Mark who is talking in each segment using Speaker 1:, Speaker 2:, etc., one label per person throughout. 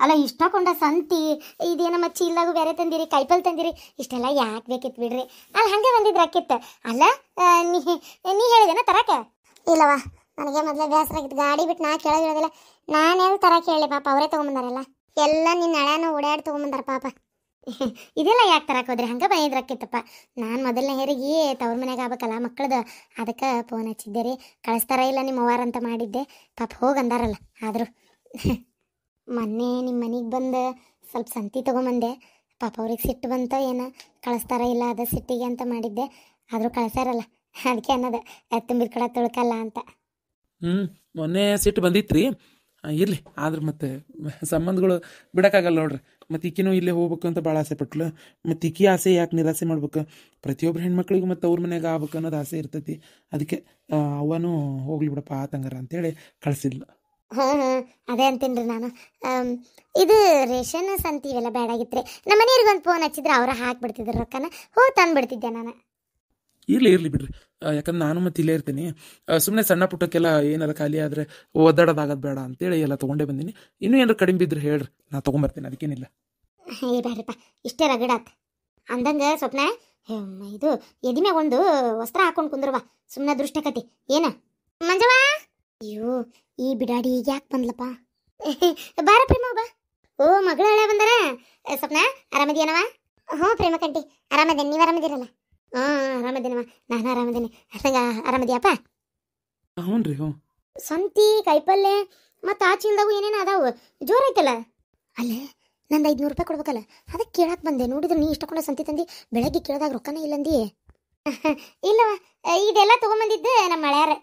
Speaker 1: ಅಲ್ಲ ಇಷ್ಟಕೊಂಡ ಸಂತಿ ಇದೇನಮ್ಮ ಚೀಲ್ದಾಗು ಬೇರೆ ತಂದಿರಿ ಕೈಪಲ್ ತಂದಿರಿ ಇಷ್ಟೆಲ್ಲ ಯಾಕೆ ಬೇಕಿತ್ತು ಬಿಡ್ರಿ ಅಲ್ಲಿ ಹಂಗೆ ಬಂದಿದ್ದು ರಾಕಿತ್ತು ಅಲ್ಲ ನೀ ಹೇಳಿದೇನ ತರಕ ಇಲ್ಲವ ನನಗೆ ಮೊದಲೇ ಬೇಸರ ಆಗಿತ್ತು ಗಾಡಿ ಬಿಟ್ಟು ನಾ ಕೇಳೋದಿರೋದಿಲ್ಲ ನಾನೇನು ತರಕ್ಕೆ ಹೇಳಿ ಪಾಪ ಅವರೇ ತೊಗೊಂಬಂದಾರಲ್ಲ ಎಲ್ಲ ನಿನ್ನ ಹಳೆನೂ ಓಡಾಡಿ ತೊಗೊಂಬಂದಾರ ಪಾಪ ಇದೆಲ್ಲ ಯಾಕೆ ತರಕ್ಕೆ ಹೋದ್ರಿ ಹಂಗೆ ಬಂದಿದ್ರಕ್ಕಿತ್ತಪ್ಪ ನಾನು ಮೊದಲನೇ ಹೇರಿಗೆ ತವ್ರ ಮನೆಗೆ ಆಗ್ಬೇಕಲ್ಲ ಮಕ್ಕಳದು ಅದಕ್ಕೆ ಫೋನ್ ಹಚ್ಚಿದ್ದೆ ರೀ ಕಳಿಸ್ತಾರ ಇಲ್ಲ ನಿಮ್ಮ ಅವ್ವಾರ ಅಂತ ಮಾಡಿದ್ದೆ ಪಾಪ ಹೋಗಿ ಅಂದಾರಲ್ಲ ಆದರೂ ಮೊನ್ನೆ ನಿಮ್ಮ ಮನೆಗೆ ಬಂದು ಸ್ವಲ್ಪ ಸಂತಿ ತೊಗೊಂಬಂದೆ ಪಾಪ ಅವ್ರಿಗೆ ಸಿಟ್ಟು ಬಂತ ಏನು ಕಳಿಸ್ತಾರ ಇಲ್ಲ ಅದು ಸಿಟ್ಟಿಗೆ ಅಂತ ಮಾಡಿದ್ದೆ ಆದರೂ ಕಳಿಸ್ಯಾರಲ್ಲ ಅದಕ್ಕೆ ಅನ್ನೋದು ತುಂಬಿದ ಕಡೆ ತುಳ್ಕಲ್ಲ ಅಂತ
Speaker 2: ಮೊನ್ನೆ ಸಿಟ್ಟು ಬಂದಿತ್ತು ರೀ ಇರಲಿ ಆದ್ರೆ ಮತ್ತೆ ಸಂಬಂಧಗಳು ಬಿಡೋಕ್ಕಾಗಲ್ಲ ನೋಡ್ರಿ ಮತ್ತು ಈಕಿನೂ ಇಲ್ಲೇ ಹೋಗ್ಬೇಕು ಅಂತ ಭಾಳ ಆಸೆ ಪಟ್ಲು ಮತ್ತು ಈಕಿ ಆಸೆ ಯಾಕೆ ನಿರಾಸೆ ಮಾಡ್ಬೇಕು ಪ್ರತಿಯೊಬ್ಬರು ಹೆಣ್ಮಕ್ಳಿಗೂ ಮತ್ತು ಅವ್ರ ಮನೆಗೆ ಆಗ್ಬೇಕು ಅನ್ನೋದು ಆಸೆ ಇರ್ತೈತಿ ಅದಕ್ಕೆ ಅವನು ಹೋಗ್ಲಿ ಬಿಡಪ್ಪ ಆತಂಗಾರ ಅಂತೇಳಿ ಕಳಿಸಿದ್ಲು
Speaker 1: ಅದೇ ಅಂತೀನಿ ರೀ ನಾನು ಇದು ರೇಷನ್ ಸಂತಿ ಇವೆಲ್ಲ ಬೇಡಾಗಿತ್ತು ರೀ ನಮ್ಮ ಮನೆಯವ್ರಿಗೆ ಒಂದು ಫೋನ್ ಹಚ್ಚಿದ್ರೆ ಅವ್ರು ಹಾಕಿಬಿಡ್ತಿದ್ರು ರೊಕ್ಕನ ಹೋಗಿ ತಂದುಬಿಡ್ತಿದ್ದೆ ನಾನು
Speaker 2: ಇರಲಿ ಬಿಡ್ರಿ ಯಾಕಂದ್ರೆ ನಾನು ಮತ್ತೆ ಇಲ್ಲೇ ಇರ್ತೀನಿ ಸುಮ್ಮನೆ ಸಣ್ಣ ಪುಟ್ಟಕ್ಕೆಲ್ಲ ಏನಾರ ಖಾಲಿ ಆದರೆ ಒದ್ದಾಡೋದಾಗದು ಬೇಡ ಅಂತೇಳಿ ಎಲ್ಲ ತೊಗೊಂಡೇ ಬಂದೀನಿ ಇನ್ನೂ ಏನಾರು ಕಡಿಮೆ ಬಿದ್ದರೆ ಹೇಳ್ರಿ ನಾ ತೊಗೊಂಬರ್ತೀನಿ ಅದಕ್ಕೇನಿಲ್ಲ
Speaker 1: ಬೇಡ್ರಿಪ್ಪ ಇಷ್ಟೇ ರಗಡಾತ್ ಅಂದಂಗೆ ಸ್ವಪ್ನ ಇದು ಎದಿಮ್ಯಾಗ ಒಂದು ವಸ್ತ್ರ ಹಾಕೊಂಡು ಕುಂದ್ರವ ಸುಮ್ಮನೆ ದೃಷ್ಟಕತಿ ಏನ ಮಂಜವ ಅಯ್ಯೋ ಈ ಬಿಡಾಡಿ ಈಗ ಯಾಕೆ ಬಂದ್ಲಪ್ಪ ಬಾರ ಪ್ರೇಮ ಬಾ ಓ ಮಗಳು ಹಳೆ ಬಂದಾರ ಸ್ವಪ್ನ ಆರಾಮದಿಯನವ ಹ್ಞೂ ಪ್ರೇಮ ಕಂಟಿ ಆರಾಮದೇನಿ ನೀವು ಆರಾಮದಿರಲ್ಲ ಆರಾಮದೇನವ ನಾನು ಆರಾಮದೇನಿ ಹಂಗ ಆರಾಮದಿಯಪ್ಪ
Speaker 2: ಹ್ಞೂ ರೀ ಹ್ಞೂ
Speaker 1: ಸಂತಿ ಕಾಯಿಪಲ್ಲೆ ಮತ್ತು ಆ ಚೀಲ್ದಾಗು ಏನೇನು ಅದಾವು ಜೋರೈತಲ್ಲ ಅಲ್ಲೇ ನಂದು 500 ರೂಪಾಯಿ ಕೊಡ್ಬೇಕಲ್ಲ ಅದಕ್ಕೆ ಕೇಳಕ್ಕೆ ಬಂದೆ ನೋಡಿದ್ರೆ ನೀ ಇಷ್ಟಕೊಂಡ ಸಂತಿ ತಂದು ಬೆಳಗ್ಗೆ ಕೇಳಿದಾಗ ರೊಕ್ಕನೇ ಇಲ್ಲಂದಿ ಇಲ್ಲವ ಇದೆಲ್ಲ ತೊಗೊಂಬಂದಿದ್ದು ನಮ್ಮ ಮಳ್ಯಾರ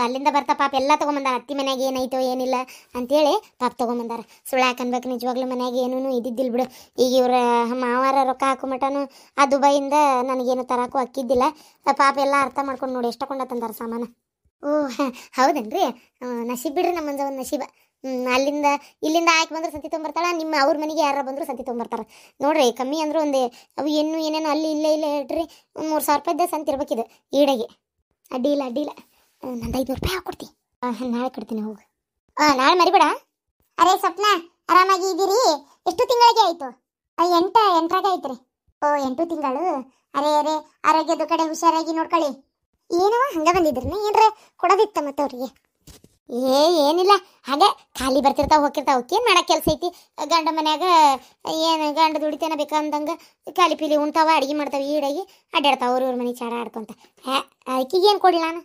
Speaker 1: ಅಲ್ಲಿಂದ ಬರ್ತಾ ಪಾಪ ಎಲ್ಲ ತೊಗೊಂಬಂದಾರ ಅತ್ತಿ ಮನ್ಯಾಗ ಏನಾಯ್ತೋ ಏನಿಲ್ಲ ಅಂತೇಳಿ ಪಾಪ ತೊಗೊಂಬಂದಾರ ಸುಳ್ಳು ಹಾಕನ್ಬೇಕು ನಿಜವಾಗ್ಲೂ ಮನ್ಯಾಗ ಏನೂ ಇದ್ದಿದ್ದಿಲ್ಲ ಬಿಡು ಈಗ ಇವ್ರ ಮಾವಾರ ರೊಕ್ಕ ಹಾಕೋ ಮಟನು ಆ ದುಬೈಯಿಂದ ನನಗೇನು ತರಾಕು ಅಕ್ಕಿದ್ದಿಲ್ಲ ಪಾಪ ಎಲ್ಲ ಅರ್ಥ ಮಾಡ್ಕೊಂಡು ನೋಡಿ ಎಷ್ಟಕೊಂಡ ತಂದಾರ ಸಾಮಾನು ಓ ಹೌದೇನ್ರಿ ನಸೀಬ್ ಬಿಡ್ರಿ ನಮ್ಮ ಮಂಜ ಒಂದು ನಸೀಬ ಅಲ್ಲಿಂದ ಇಲ್ಲಿಂದ ಆಯ್ಕೆ ಬಂದ್ರೆ ಸಂತಿ ತೊಗೊಂಬರ್ತಾಳ ನಿಮ್ಮ ಅವ್ರ ಮನೆಗೆ ಯಾರು ಬಂದರೂ ಸಂತಿ ತೊಗೊಂಬರ್ತಾರೆ ನೋಡ್ರಿ ಕಮ್ಮಿ ಅಂದ್ರೆ ಒಂದೇ ಅವು ಏನು ಏನೇನು ಅಲ್ಲಿ ಇಲ್ಲೇ ಹೇಳ್ರಿ ಒಂದು 3,000 ರೂಪಾಯಿದ್ದ ಸಂತಿ ಇರ್ಬೇಕಿದೆ ಈಡೆಗೆ ಅಡ್ಡಿ ಇಲ್ಲ ನಂದು 500 ರೂಪಾಯಿ ಹಾಕೊಡ್ತಿ ನಾಳೆ ಕೊಡ್ತೀನಿ ಹೋಗು ನಾಳೆ ಮರಿಬೇಡ ಅರೇ ಸ್ವಪ್ನ ಆರಾಮಾಗಿ ಇದ್ದೀರಿ ಎಷ್ಟು ತಿಂಗಳಿಗೆ ಆಯಿತು 8 ಆಯ್ತು ರೀ ಓ 8 ತಿಂಗಳು ಅರೇ ಆರೋಗ್ಯದ ಕಡೆ ಹುಷಾರಾಗಿ ನೋಡ್ಕೊಳ್ಳಿ ಏನವ ಹಂಗೆ ಬಂದಿದ್ರಿ ಏನ್ರ ಕೊಡೋದಿತ್ತ ಮತ್ತೆ ಅವ್ರಿಗೆ ಏನಿಲ್ಲ ಹಾಗೆ ಖಾಲಿ ಬರ್ತಿರ್ತಾವ ಹೋಗಿರ್ತಾವ ಏನು ಮಾಡಕ್ಕೆ ಕೆಲಸ ಐತಿ ಗಂಡ ಮನ್ಯಾಗ ಏನು ಗಂಡ ದುಡಿತೇನ ಬೇಕಂದಂಗೆ ಖಾಲಿ ಪೀಲಿ ಉಣ್ತಾವ ಅಡುಗೆ ಮಾಡ್ತಾವ ಈಡಾಗಿ ಅಡ್ಡಾಡ್ತಾವ ಅವ್ರ ಮನೆ ಚಾಡ ಆಡ್ಕೊಂತ ಆಕಿಗೆ ಏನು ಕೊಡಿ ನಾನು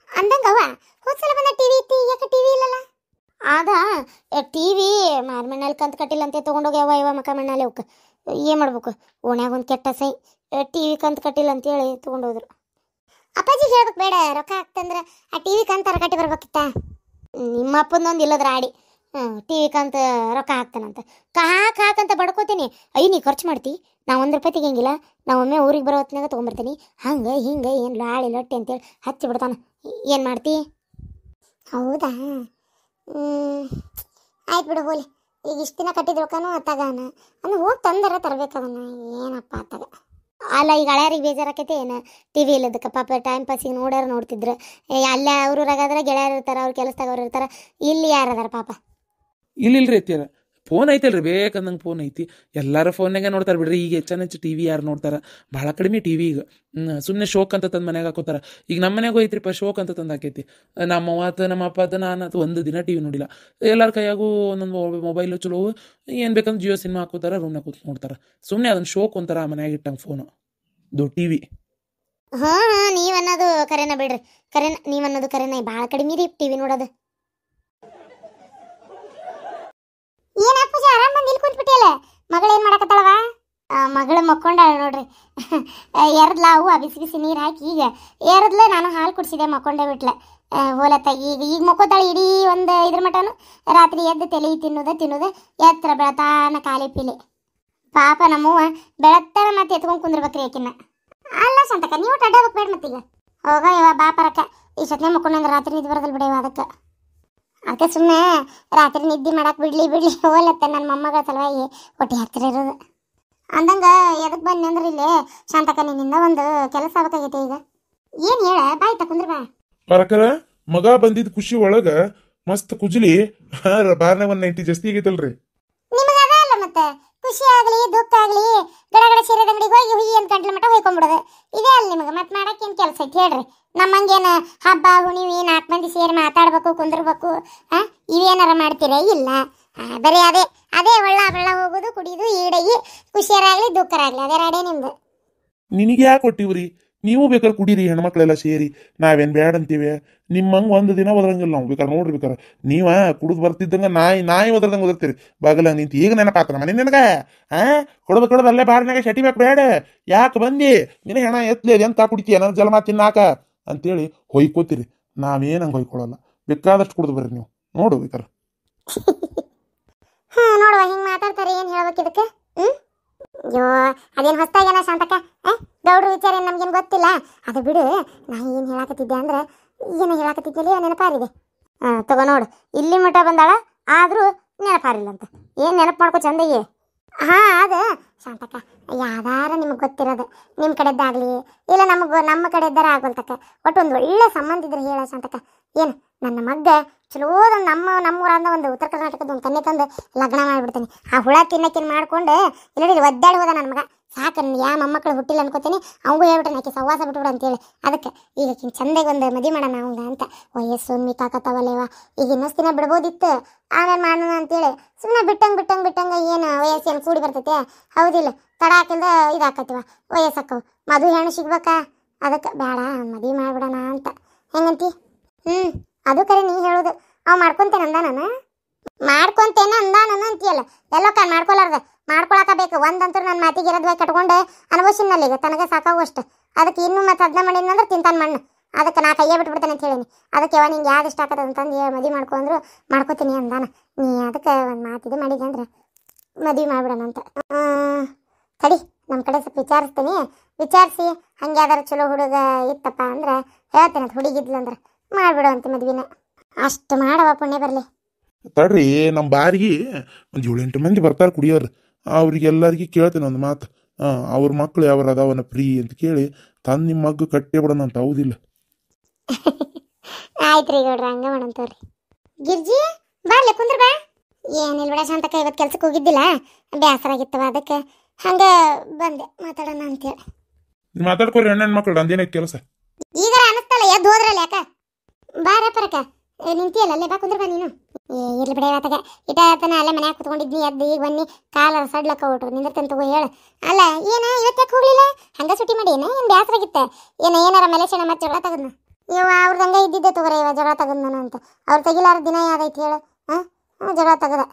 Speaker 1: ಅಂದಂಗೆ ಅವ ಹೋದ್ಸಲ ಬಂದ ಟಿವಿ ಇತ್ತು ಯಾಕೆ ಟಿವಿ ಇಲ್ಲಲ್ಲ ಆದ ಟಿವಿ ಮಾರ್ಮಣ್ಣಲ್ಲಿ ಕಂತು ಕಟ್ಟಿಲ್ಲ ಅಂತ ತೊಗೊಂಡೋಗಿ ಯಾವ ಮಕ್ಕ ಮಣ್ಣಲ್ಲಿ ಅವಕ್ಕೆ ಏನು ಮಾಡ್ಬೇಕು ಓಣ್ಯಾಗ ಒಂದು ಕೆಟ್ಟ ಸೈ ಟಿವಿ ಕಂತು ಕಟ್ಟಿಲ್ಲ ಅಂತೇಳಿ ತೊಗೊಂಡೋದ್ರು ಅಪ್ಪಾಜಿ ಹೇಳ್ಬೇಕು ಬೇಡ ರೊಕ್ಕ ಹಾಕ್ತಂದ್ರೆ ಆ ಟಿವಿ ಕಂತಾರ ಕಟ್ಟಿ ಬರ್ಬೇಕಿತ್ತ ನಿಮ್ಮ ಅಪ್ಪಂದೊಂದು ಇಲ್ಲದ್ರ ಆಡಿ ಟಿವಿ ಕಂತ ರೊಕ್ಕ ಹಾಕ್ತಾನಂತ ಹಾಕಂತ ಬಡ್ಕೋತೀನಿ ನೀ ಖರ್ಚು ಮಾಡ್ತಿ ನಾ 1 ರೂಪಾಯಿ ತೆಗಿಯಂಗಿಲ್ಲ ನಾ ಒಮ್ಮೆ ಊರಿಗೆ ಬರೋ ಹೊತ್ತಿನಾಗ ತೊಗೊಂಬರ್ತೀನಿ ಹಂಗೆ ಹಿಂಗೆ ಏನು ಲಾಳಿ ಲೊಟ್ಟೆ ಅಂತೇಳಿ ಹಚ್ಚಿ ಬಿಡ್ತಾನ ಏನು ಮಾಡ್ತಿ ಹೌದಾ ಆಯ್ತು ಬಿಡು ಹೋಲಿ ಈಗ ಇಷ್ಟು ದಿನ ಕಟ್ಟಿದ ರೊಕ್ಕನೂ ತಗಾನ ಅಂದ್ರೆ ಹೋಗಿ ತಂದರ ತರಬೇಕದನ್ನ ಏನಪ್ಪ ತಗ ಅಲ್ಲ ಈಗ ಹಳೆಯರಿಗೆ ಬೇಜಾರಾಕೈತೆ ಏನು ಟಿ ವಿ ಇಲ್ಲದಕ್ಕೆ ಪಾಪ ಟೈಮ್ ಪಾಸಿಗೆ ನೋಡ್ತಿದ್ರು ಅಲ್ಲೇ ಅವ್ರೂರಾಗಾದ್ರೆ ಗೆಳೆಯರು ಇರ್ತಾರೆ ಅವ್ರ ಕೆಲಸದಾಗ ಅವ್ರು ಇರ್ತಾರೆ ಇಲ್ಲಿ ಯಾರದಾರ ಪಾಪ
Speaker 2: ಇಲ್ಲಿಲ್ರಿ ಅತ್ಯಾರ ಫೋನ್ ಐತಲ್ರಿ ಬೇಕಂದಂಗೆ ಫೋನ್ ಐತಿ ಎಲ್ಲರೂ ಫೋನ್ನಾಗೆ ನೋಡ್ತಾರೆ ಬಿಡ್ರಿ ಈಗ ಹೆಚ್ಚು ಟಿ ವಿ ಯಾರು ನೋಡ್ತಾರೆ ಭಾಳ ಕಡಿಮೆ ಟಿ ವಿ ಈಗ ಸುಮ್ಮನೆ ಶೋಕ್ ಅಂತ ತಂದು ಮನ್ಯಾಗ ಹಾಕೋತಾರೆ ಈಗ ನಮ್ಮ ಮನೆಗೂ ಐತ್ರಿಪ್ಪ ಶೋಕ್ ಅಂತ ತಂದು ಹಾಕೈತಿ ನಮ್ಮ ಅವ್ವ ನಮ್ಮ ಅಪ್ಪ ನಾನು ಅದು ಒಂದು ದಿನ ಟಿ ವಿ ನೋಡಿಲ್ಲ ಎಲ್ಲರ ಕೈಯಾಗೂ ಒಂದೊಂದು ಮೊಬೈಲು ಚಲೋ ಏನು ಬೇಕಂದ್ರೆ ಜಿಯೋ ಸಿನಿಮಾ ಹಾಕೋತಾರೆ ರೂಮ್ನಾಗ ಕೂತ್ ನೋಡ್ತಾರೆ ಸುಮ್ಮನೆ ಅದನ್ನು ಶೋಕ್ ಒಂಥರ ಮನ್ಯಾಗ ಇಟ್ಟಂಗೆ ಫೋನು ಇದು ಟಿ ವಿ
Speaker 1: ನೀವು ಅನ್ನೋದು ಕರೆನ ಬಿಡ್ರಿ ನೀವು ಅನ್ನೋದು ಕರೆನ ಭಾಳ ಕಡಿಮೆ ರೀ ಟಿ ವಿ ನೋಡೋದು ಏನ ಪೂಜೆ ಆರಾಮ್ ಬಂದು ಇಲ್ಲಿ ಕುಂತ್ಬಿಟ್ಟಿಯಲ್ಲ ಮಗಳು ಏನು ಮಾಡಕತ್ತಾಳವ ಮಗಳು ಮಕ್ಕೊಂಡಾಳ ನೋಡ್ರಿ ಎರದ್ಲ ಅವು ಬಿಸಿ ಬಿಸಿ ನೀರು ಹಾಕಿ ಈಗ ಎರದ್ಲ ನಾನು ಹಾಲು ಕುಡಿಸಿದೆ ಮಕ್ಕೊಂಡೇ ಬಿಟ್ಲೆ ಹೋಲತ್ತ ಈಗ ಮಕ್ಕೋತಾಳೆ ಇಡೀ ಒಂದು ಇದ್ರ ಮಟನು ರಾತ್ರಿ ಎದ್ದು ತಲೆ ತಿನ್ನೋದು ಎತ್ತರ ಬೆಳತಾನ ಖಾಲಿ ಪೀಲಿ ಪಾಪ ನಮ್ಮವ್ವ ಬೆಳತ್ತಾನ ಮತ್ತೆ ಎತ್ಕೊಂಡು ಕುಂದಿರ್ಬೇಕ್ರಿ ಆಕಿನ್ನ ಅಲ್ಲ ಸಂತಕ ನೀವು ಅಡ್ಡಾಬೇಕು ಬೇಡ ಮತ್ತೀಗ ಹೋಗ ಇವ ಬಾಪರಕ್ಕ ಈ ಸತ್ನೆ ಮಕ್ಕೊಂಡಂದ್ರೆ ರಾತ್ರಿ ನಿದ್ದೆ ಬರೋದಿಲ್ಲ ಬಿಡವ ಅದಕ್ಕೆ ಸುಮ್ಮನೆ ರಾತ್ರಿ ನಿದ್ದೆ ಮಾಡಕ್ಕೆ ಬಿಡ್ಲಿ ಹೋಲತ್ತೆ ನನ್ನ ಮೊಮ್ಮಗಳ ಸಲುವಾಗಿ ಹೊಟ್ಟೆ ಹತ್ತಿರ ಇರೋದು ಅಂದಂಗೆ ಎದಕ್ಕೆ ಬನ್ನಿ ಅಂದ್ರೆ ಇಲ್ಲಿ ಶಾಂತಕ ನಿನ್ನಿಂದ ಒಂದು ಕೆಲಸ ಆಗ್ಬೇಕಾಗೈತೆ ಈಗ ಏನು ಹೇಳ ಬಾಯ್ ತಕೊಂಡ್ರೆ ಬಾ
Speaker 3: ಪರಕರ ಮಗ ಬಂದಿದ್ ಖುಷಿ ಒಳಗ ಮಸ್ತ್ ಕುಜ್ಲಿ ಬಾರ್ನೆ 190 ಜಾಸ್ತಿ ಆಗೈತಲ್ರಿ
Speaker 1: ಖುಷಿ ಆಗಲಿ ದುಃಖ ಆಗಲಿ ಗಡಗಡ ಸೀರೆದ ಅಂಗಡಿಗೆ ಹೋಗಿ ಹುಯಿ ಅಂತ ಗಂಟ್ಲ ಮಟ್ಟ ಹೋಯ್ಕೊಂಡ್ಬಿಡೋದು ಇದೇ ಅಲ್ಲ ನಿಮಗೆ ಮತ್ತೆ ಮಾಡಕ್ಕೇನು ಕೆಲಸ ಐತಿ ಹೇಳ್ರಿ ನಮ್ಮಂಗೇನು ಹಬ್ಬ ಹುಣಿವಿ 4 ಮಂದಿ ಸೇರಿ ಮಾತಾಡ್ಬೇಕು ಕುಂದಿರ್ಬೇಕು ಇವೇನಾರ ಮಾಡ್ತೀರಾ ಇಲ್ಲ ಬರೀ ಅದೇ ಅದೇ ಒಳ್ಳ ಹೋಗೋದು ಕುಡಿಯೋದು ಈಡಗಿ ಖುಷಿಯರಾಗಲಿ ದುಃಖರಾಗಲಿ ಅದೇ ರಾಡೇ ನಿಮ್ದು.
Speaker 2: ನಿನಗೆ ಯಾಕೆ ಕೊಟ್ಟಿವ್ರಿ? ನೀವು ಬೇಕಾದ್ರೆ ಕುಡೀರಿ, ಹೆಣ್ಮಕ್ಳೆಲ್ಲ ಸೇರಿ. ನಾವೇನು ಬ್ಯಾಡ ಅಂತೀವಿ? ನಿಮ್ಮಂಗೆ ಒಂದು ದಿನ ಒದರಂಗಿಲ್ಲ ನಾವು. ಬೇಕಾದ್ರೆ ನೋಡ್ರಿ, ಬೇಕಾರೆ ನೀವ ಕುಡಿದು ಬರ್ತಿದ್ದಂಗೆ ನಾಯಿ ಒದರ್ದಂಗೆ ಒದರ್ತೀರಿ ಬಾಗಲ ನಿಂತು. ಈಗ ನೆನಪಾತ್ರ ಮನೆ ನಿನಗೆ ಕೊಡೋದು ಅಲ್ಲೇ ಬಾರಿನಾಗ ಶಟಿ ಬೇಕು ಬೇಡ ಯಾಕೆ ಬಂದಿ ನಿನ್ನ ಹೆಣ ಎತ್ತಲಿ ಎಂತ ಕುಡಿತೀಯ ನನ್ನ ಜಲಮ ತಿನ್ನಾಕ ಅಂತೇಳಿ ಹೊಯ್ಕೋತೀರಿ. ನಾವೇನಂಗೆ ಹೊಯ್ಕೊಳ್ಳಲ್ಲ, ಬೇಕಾದಷ್ಟು ಕುಡಿದು ಬರ್ರಿ ನೀವು ನೋಡು ಬೇಕಾರೆ.
Speaker 1: ನೋಡುವ ಹಿಂಗೆ ಮಾತಾಡ್ತಾರೆ, ಏನು ಹೇಳ್ಬೇಕು ಇದಕ್ಕೆ? ಅಯ್ಯೋ ಅದೇನು ಹೊಸ್ತಾಗೇನ ಶಾಂತಕ್ಕ, ಗೌಡ್ರ ವಿಚಾರ ನಮ್ಗೇನು ಗೊತ್ತಿಲ್ಲ. ಅದು ಬಿಡು, ನಾ ಏನು ಹೇಳಾಕತ್ತಿದ್ದೆ ಅಂದ್ರೆ ಏನು ಹೇಳಾಕತ್ತಿದ್ದಲ್ಲಿ ನೆನಪಾರಿದೆ. ತಗೋ ನೋಡು, ಇಲ್ಲಿ ಮಠ ಬಂದಾಳ ಆದರೂ ನೆನಪಾರಿಲ್ಲ ಅಂತ. ಏನು ನೆನಪು ಮಾಡ್ಕೊ ಚಂದಗೆ. ಅದು ಶಾಂತಕ್ಕ, ಯಾವ್ದಾರ ನಿಮಗೆ ಗೊತ್ತಿರೋದು ನಿಮ್ಮ ಕಡೆದ್ದಾಗಲಿ ಇಲ್ಲ ನಮ್ಮ ಕಡೆದ್ದಾರ ಆಗೋಲ್ತಕ್ಕ, ಒಟ್ಟು ಒಂದು ಒಳ್ಳೆ ಸಂಬಂಧ ಇದ್ರೆ ಹೇಳ ಶಾಂತಕ್ಕ. ಏನು ನನ್ನ ಮಗ್ಗ ಚಲೋದ ನಮ್ಮೂರಾದ ಒಂದು ಉತ್ತರ ಕರ್ನಾಟಕದ ಒಂದು ಕನ್ಯೆ ತಂದು ಲಗ್ನ ಮಾಡಿಬಿಡ್ತೀನಿ. ಆ ಹುಳ ತಿನ್ನಕ್ಕೇನು ಮಾಡ್ಕೊಂಡು ಇಲ್ಲಡಿ ಒದ್ದಾಡಿ ಹೋದ ನನ್ನ ಮಗ. ಸಾಕು ನನಗೆ ಯಾವ ಮೊಮ್ಮಕ್ಕಳು ಹುಟ್ಟಿಲ್ಲ ಅನ್ಕೋತೀನಿ. ಅವಂಗೂ ಹೇಳ್ಬಿಟ್ರೆ ಆಕೆ ಸವಾಸ ಬಿಟ್ಬಿಡು ಅಂತೇಳಿ. ಅದಕ್ಕೆ ಈಗ ಚಂದಾಗಿ ಒಂದು ಮದುವೆ ಮಾಡೋಣ ಅವಂಗ ಅಂತ. ವಯಸ್ಸು ಮಿಕ್ಕಾಕತ್ತವಲ್ಲೇವ, ಈಗ ಇನ್ನೊಂದು ದಿನ ಬಿಡ್ಬೋದಿತ್ತು, ಆಮೇಲೆ ಮಾಡೋಣ ಅಂತೇಳಿ ಸುಮ್ಮನೆ ಬಿಟ್ಟಂಗೆ ಏನು ವಯಸ್ಸೇನು ಕೂಡಿ ಬರ್ತೈತೆ? ಹೌದಿಲ್ಲ, ತಡ ಹಾಕಿಲ್ದ ಇದಾಕತ್ತೀವ ವಯಸ್ಸಾಕವು. ಮದುವೆ ಹೆಣ್ಣು ಸಿಗ್ಬೇಕಾ? ಅದಕ್ಕೆ ಬೇಡ ಮದುವೆ ಮಾಡ್ಬಿಡೋಣ ಅಂತ. ಹೆಂಗಂತಿ? ಅದು ಕರೆ ನೀ ಹೇಳೋದು. ಅವ್ ಮಾಡ್ಕೊಂತೇನೆ ಅಂದಾನ ಅಂತೀಯಲ್ಲ, ಎಲ್ಲೋ ಮಾಡ್ಕೊಲಾರ್ದ ಮಾಡ್ಕೊಳಕಬೇಕು. ಒಂದಂತೂ ನನ್ನ ಮಾತಿಗೆ ಇರೋದ್ವ ಕಟ್ಕೊಂಡು ಅನುಭವಿಸಿನಲ್ಲಿ ಈಗ ತನಗೆ ಸಾಕಾಗುವಷ್ಟು. ಅದಕ್ಕೆ ಇನ್ನೂ ಮತ್ತೆ ಅದನ್ನ ಮಾಡಿದ್ನಂದ್ರೆ ತಿಂತಾನೆ ಮಣ್ಣು. ಅದಕ್ಕೆ ನಾ ಕೈಯೇ ಬಿಟ್ಬಿಡ್ತೇನೆ ಅಂತ ಹೇಳೀನಿ. ಅದಕ್ಕೆ ಯಾವ ನಿಂಗೆ ಯಾವ್ದು ಇಷ್ಟ ಆಗತ್ತದ ಅಂತಂದು ಮದುವೆ ಮಾಡ್ಕೊಂಡ್ರು ಮಾಡ್ಕೋತೀನಿ ಅಂದಾನ. ನೀ ಅದಕ್ಕೆ ಒಂದು ಮಾತಿದು ಮಾಡಿದೆ ಅಂದ್ರೆ ಮದುವೆ ಮಾಡ್ಬಿಡೋಣ ಅಂತ. ತಡಿ, ನಮ್ಮ ಕಡೆ ಸ್ವಲ್ಪ ವಿಚಾರಿಸಿ ಹಂಗೆ ಯಾವ್ದಾರು ಚಲೋ ಹುಡುಗ ಇತ್ತಪ್ಪ ಅಂದ್ರೆ ಹೇಳ್ತೇನೆ. ಅದು ಹುಡುಗಿದ್ಲು ಅಂದ್ರೆ ಮಾಡ್ಬಿಡುವಂತೆ ಮದ್ವಿನ. ಅಷ್ಟು ಮಾಡವ, ಪುಣ್ಯ ಬರಲಿ.
Speaker 2: ತಡ್ರಿ, ನಮ್ಮ ಬಾರಿಗೆ ಒಂದು 7-8 ಮಂದಿ ಬರ್ತಾರೆ ಕುಡಿಯೋರು. ಅವ್ರಿಗೆಲ್ಲರಿಗೆ ಕೇಳ್ತೇನೆ ಒಂದು ಮಾತು. ಅವ್ರ ಮಕ್ಳು ಯಾವ್ರ ಅದಾವನ ಫ್ರೀ ಅಂತ ಕೇಳಿ ತಂದು ನಿಮ್ಮ ಮಗ್ಗು ಕಟ್ಟೇ ಬಿಡೋಣ ಅಂತ. ಹೌದಿಲ್ಲ?
Speaker 1: ಆಯ್ತು ರೀ ಗೌಡ್ರ, ಹಂಗ ಮಾಡಂತವ್ರಿ. ಗಿರ್ಜಿ ಬಾರ್ಲೆ ಕುಂದ್ರ ಬಾ. ಏನಿಲ್ಲ ಬಿಡ ಶಾಂತಕ್ಕ, ಇವತ್ತು ಕೆಲ್ಸಕ್ಕೆ ಹೋಗಿದ್ದಿಲ್ಲ, ಬೇಸರಾಗಿತ್ತವ, ಅದಕ್ಕೆ ಹಂಗ ಬಂದೆ ಮಾತಾಡೋಣ ಅಂತೇಳಿ.
Speaker 2: ಮಾತಾಡ್ಕೋರಿ ಹೆಣ್ಣು ಮಕ್ಳು, ಅಂದೇನೈತೆ ಕೆಲಸ?
Speaker 1: ಈಗ ಅನಿಸ್ತಲ್ಲ ಎದ್ದು ಹೋದ್ರಲ್ಲ ಯಾಕ? ಬಾರ ಪರಕ ನಿಂತಿಯಲ್ಲ, ಅಲ್ಲೇ ಬಾ ಕುಂದ್ರ ಬಾ ನೀನು. ಇರ್ಲಿ ಬಿಡ, ಇವತ್ತಾಗ ಇಟ್ಟತನ ಅಲ್ಲೇ ಮನ್ಯಾಗ ಕುತ್ಕೊಂಡಿದ್ನಿ, ಎದ್ದು ಈಗ ಬನ್ನಿ ಕಾಲ ಸಡ್ಲಕ್ಕ ಹೊಟ್ರು ನಿಂದಿರ್ತೇನೆ ತಗೋ. ಹೇಳು ಅಲ್ಲ, ಏನು ಇವತ್ತಾಕೆ ಹೋಗ್ಲಿಲ್ಲ? ಹಂಗ ಸುಟಿ ಮಾಡಿ ಏನು ಬೇಸರಾಗಿತ್ತ ಏನಾರ ಮಲೇಶನ ಮತ್ತೆ ಜಗಳ ತಗದ್ನ? ಅವ್ರದ್ದು ಹಂಗ ಇದ್ದಿದ್ದೆ ತಗೋರ, ಇವಾಗ ಜಗಳ ತಗದ್ನ ಅಂತ. ಅವ್ರು ತೆಗಿಲಾರ ದಿನ ಯಾವ್ದೈತಿ ಹೇಳು? ಜಗಳ ತಗದ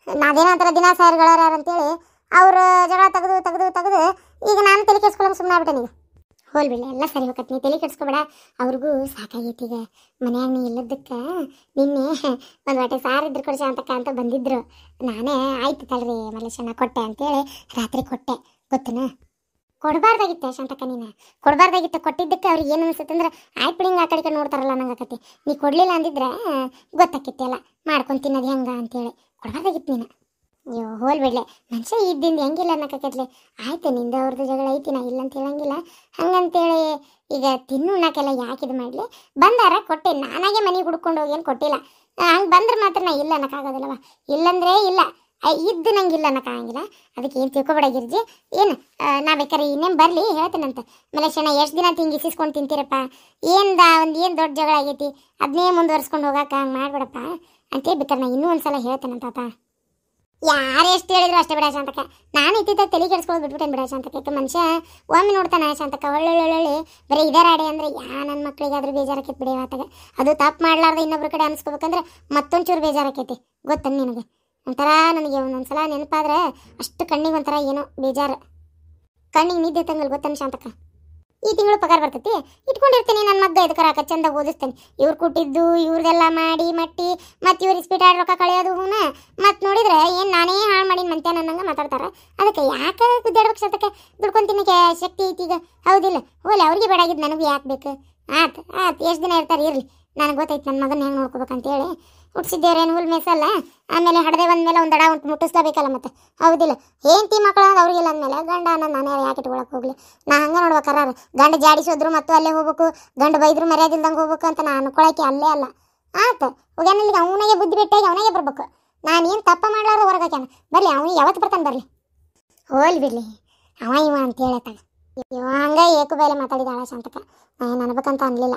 Speaker 1: ನಾದೇನಂತಾರ ದಿನ ಸಾರ್ಗಳಾರ ಅಂತೇಳಿ ಅವ್ರು ಜಗಳ ತೆಗೆದು ಈಗ ನಾನು ತಲೆ ಕೆಡ್ಸ್ಕೊಳ್ಳೋ ಸುಮ್ಮನೆ ಆಗ್ಬಿಟ್ಟೆ. ನೀವು ಹೋಲ್ಬಿಡ್ಲಿ, ಎಲ್ಲ ಸರಿ ಹೋಗತ್ತೆ, ನೀ ತಲೆ ಕೆಡ್ಸ್ಕೊಬೇಡ. ಅವ್ರಿಗೂ ಸಾಕಾಗೈತಿ ಈಗ ಮನ್ಯಾಗ ನೀ ಇಲ್ಲದಕ್ಕೆ. ನಿನ್ನೆ ಒಂದು ವಾಟೆ ಸಾರು ಇದ್ರು ಕೊಡ್ಸ ಅಂತ ಬಂದಿದ್ರು. ನಾನೇ ಆಯ್ತು ತಳ್ರಿ ಮಲೇಶನ ಕೊಟ್ಟೆ ಅಂತೇಳಿ ರಾತ್ರಿ ಕೊಟ್ಟೆ. ಗೊತ್ತನ? ಕೊಡಬಾರ್ದಾಗಿತ್ತೆ ಶಾಂತಕ್ಕ, ನೀನು ಕೊಡಬಾರ್ದಾಗಿತ್ತು. ಕೊಟ್ಟಿದ್ದಕ್ಕೆ ಅವ್ರಿಗೆ ಏನು ಅನಿಸುತ್ತೆ ಅಂದ್ರೆ ಆಯ್ತು ಬಿಡಿ, ಹಿಂಗೆ ಆ ಕಡೆ ನೋಡ್ತಾರಲ್ಲ ನಂಗೆ ಆಕತಿ. ನೀ ಕೊಡಲಿಲ್ಲ ಅಂದಿದ್ರೆ ಗೊತ್ತಾಕಿತ್ತೆ ಎಲ್ಲ ಮಾಡ್ಕೊಂಡು ತಿನ್ನೋದು ಹೆಂಗ ಅಂತೇಳಿ. ಕೊಡಬಾರ್ದಾಗಿತ್ತು ನೀನು. ಅಯ್ಯೋ ಹೋಲ್ಬಿಡ್ಲೆ, ಮನುಷ್ಯ ಇದ್ದಿಂದ ಹೆಂಗಿಲ್ಲ ಅನ್ನಕತ್ಲೆ. ಆಯ್ತು, ನಿಂದ ಅವ್ರದ್ದು ಜಗಳ ಐತಿ, ನಾ ಇಲ್ಲ ಅಂತ ಹೇಳಂಗಿಲ್ಲ. ಹಂಗಂತೇಳಿ ಈಗ ತಿನ್ನೋಣಕ್ಕೆಲ್ಲ ಯಾಕೆ ಇದು ಮಾಡಲಿ? ಬಂದಾರ ಕೊಟ್ಟೆ, ನಾನಾಗೆ ಮನೆಗೆ ಹುಡ್ಕೊಂಡು ಹೋಗಿ ಏನು ಕೊಟ್ಟಿಲ್ಲ. ಹಂಗೆ ಬಂದ್ರೆ ಮಾತ್ರ ನಾ ಇಲ್ಲ ಅನ್ನಕ್ಕಾಗೋದಿಲ್ಲವ. ಇಲ್ಲಂದ್ರೆ ಇಲ್ಲ, ಇದ್ದು ನಂಗೆ ಇಲ್ಲ ಅನ್ನಕ್ಕಾಗಂಗಿಲ್ಲ. ಅದಕ್ಕೆ ಏನು ತಿಳ್ಕೊಬೇಡ ಗಿರ್ಜಿ. ಏನು ನಾ ಬೇಕಾರೆ ಇನ್ನೇನು ಬರಲಿ ಹೇಳ್ತೇನಂತ. ಮಲೇಶನ ಎಷ್ಟು ದಿನ ಹಿಂಗೆ ಇಸಿಸ್ಕೊಂಡು ತಿಂತೀರಪ್ಪ? ಏನು ದೊಡ್ಡ ಜಗಳ ಆಗೈತಿ, ಅದನ್ನೇ ಮುಂದುವರ್ಸ್ಕೊಂಡು ಹೋಗಕ್ಕೆ ಹಂಗೆ ಮಾಡ್ಬೇಡಪ್ಪ ಅಂತೇಳಿ ಬೇಕಾರೆ ನಾ ಇನ್ನೂ ಒಂದ್ಸಲ ಹೇಳ್ತೇನಂತ. ಯಾರು ಎಷ್ಟು ಹೇಳಿದ್ರು ಅಷ್ಟೇ ಬಿಡ ಶಾಂತಕ್ಕ. ನಾನು ಇತ್ತಿದ್ದಾಗ ತಲೆ ಕೆಡ್ಸ್ಕೊಳ್ಳೋದು ಬಿಟ್ಬಿಟ್ಟೇನು ಬಿಡ ಶಾಂತಕ್ಕ. ಮನುಷ್ಯ ಒಮ್ಮೆ ನೋಡ್ತಾನೆ ಶಾಂತಕ್ಕ, ಒಳ್ಳೊಳ್ಳೆ ಬರೀ ಇದೇ ರಾಡಿ ಅಂದರೆ ನನ್ನ ಮಕ್ಳಿಗಾದ್ರೂ ಬೇಜಾರಾಕೈತಿ ಬಿಡಿ. ಆತಾಗ ಅದು ತಪ್ಪು ಮಾಡ್ಲಾರ್ದು ಇನ್ನೊಬ್ರ ಕಡೆ ಅನ್ಸ್ಕೋಬೇಕಂದ್ರೆ ಮತ್ತೊಂದು ಚೂರು ಬೇಜಾರಾಕೈತಿ. ಗೊತ್ತ ನಿನಗೆ? ಒಂಥರ ನನಗೆ ಒಂದೊಂದ್ಸಲ ನೆನಪಾದ್ರೆ ಅಷ್ಟು ಕಣ್ಣಿಗೆ ಒಂಥರ ಏನೋ ಬೇಜಾರು, ಕಣ್ಣಿಗೆ ನಿದ್ದೆ ತಂಗಲ್. ಗೊತ್ತನ ಶಾಂತಕ್ಕ? ಈ ತಿಂಗಳು ಪಗಾರ ಬರ್ತೈತಿ, ಇಟ್ಕೊಂಡಿರ್ತೀನಿ ನನ್ನ ಮಗ್ಗ ಇದಕ್ಕರಾಕ ಚಂದಾಗ ಓದಿಸ್ತೇನೆ. ಇವ್ರು ಕೊಟ್ಟಿದ್ದು ಇವ್ರದೆಲ್ಲ ಮಾಡಿ ಮಟ್ಟಿ ಮತ್ತು ಇವ್ರು ಸ್ಪೀಡ್ ಆಡಿ ರೊಕ್ಕ ಕಳೆಯೋದು ಹೂನ ಮತ್ತು ನೋಡಿದ್ರೆ ಏನು ನಾನೇ ಹಾಳು ಮಾಡಿ ಮಂತೆ ನನ್ನಂಗೆ ಮಾತಾಡ್ತಾರೆ. ಅದಕ್ಕೆ ಯಾಕೆ ಗುದ್ದಾಡ್ಬೇಕು ಶಾಂತಕ್ಕ? ದುಡ್ಕೊಂಡು ಶಕ್ತಿ ಐತಿ ಈಗ. ಹೌದಿಲ್ಲ? ಹೋಲಿ, ಅವ್ರಿಗೆ ಬೇಡಾಗಿದ್ದು ನನಗೂ ಯಾಕೆ ಬೇಕು? ಆಯ್ತು ಎಷ್ಟು ದಿನ ಇರ್ತಾರೆ ಇರಲಿ, ನನಗೆ ಗೊತ್ತೈತೆ ನನ್ನ ಮಗನ ಹೆಂಗೆ ನೋಡ್ಕೋಬೇಕಂತೇಳಿ. ಹುಟ್ಟಿಸಿದ್ದೇವ್ರೇನು ಹುಲ್ ಮೇಸಲ್ಲ, ಆಮೇಲೆ ಹಡದೆ ಬಂದಮೇಲೆ ಒಂದು ದಡ ಮುಟ್ಟಿಸ್ಲೇಬೇಕಲ್ಲ ಮತ್ತೆ. ಹೌದಿಲ್ಲ? ಹೆಂಡತಿ ಮಕ್ಕಳು ಅವ್ರಿಗೆಲ್ಲ ಅಂದಮೇಲೆ ಗಂಡ ನಾನು ಯಾಕೆ ಇಟ್ಕೊಳಕ್ಕೆ ಹೋಗ್ಲಿ? ನಾ ಹಂಗೆ ನೋಡ್ಬೇಕಾರ ಗಂಡ ಜಾಡಿಸೋದ್ರು ಮತ್ತು ಅಲ್ಲೇ ಹೋಗ್ಬೇಕು, ಗಂಡ ಬೈದ್ರು ಮರ್ಯಾದಿಲ್ದಂಗೆ ಹೋಗ್ಬೇಕು ಅಂತ ನಾನು ಅನ್ಕೊಳಕ್ಕೆ ಅಲ್ಲೇ ಅಲ್ಲ. ಆಯ್ತು ಹೋಗ್ಯಾನಲ್ಲಿಗೆ ಅವನಿಗೆ ಬುದ್ಧಿ ಬಿಟ್ಟಾಗಿ ಅವನಿಗೆ ಬರ್ಬೇಕು. ನಾನೇನು ತಪ್ಪ ಮಾಡ್ಲಾರ ಹೊರಗಾಕ್ಯಾನ. ಬರ್ಲಿ ಅವನಿಗೆ ಯಾವತ್ತು ಬರ್ತಾನೆ ಬರ್ಲಿ. ಹೋಲ್ ಬಿಡ್ಲಿ ಅವ ಇವ ಅಂತ ಹೇಳತ್ತಾಗ. ಇವ ಹಂಗ ಏಕು ಬೇಲೆ ಮಾತಾಡಿದಾಳ ಶಾಂತಕ. ನಾನು ಅನ್ಬೇಕಂತ ಅನ್ಲಿಲ್ಲ.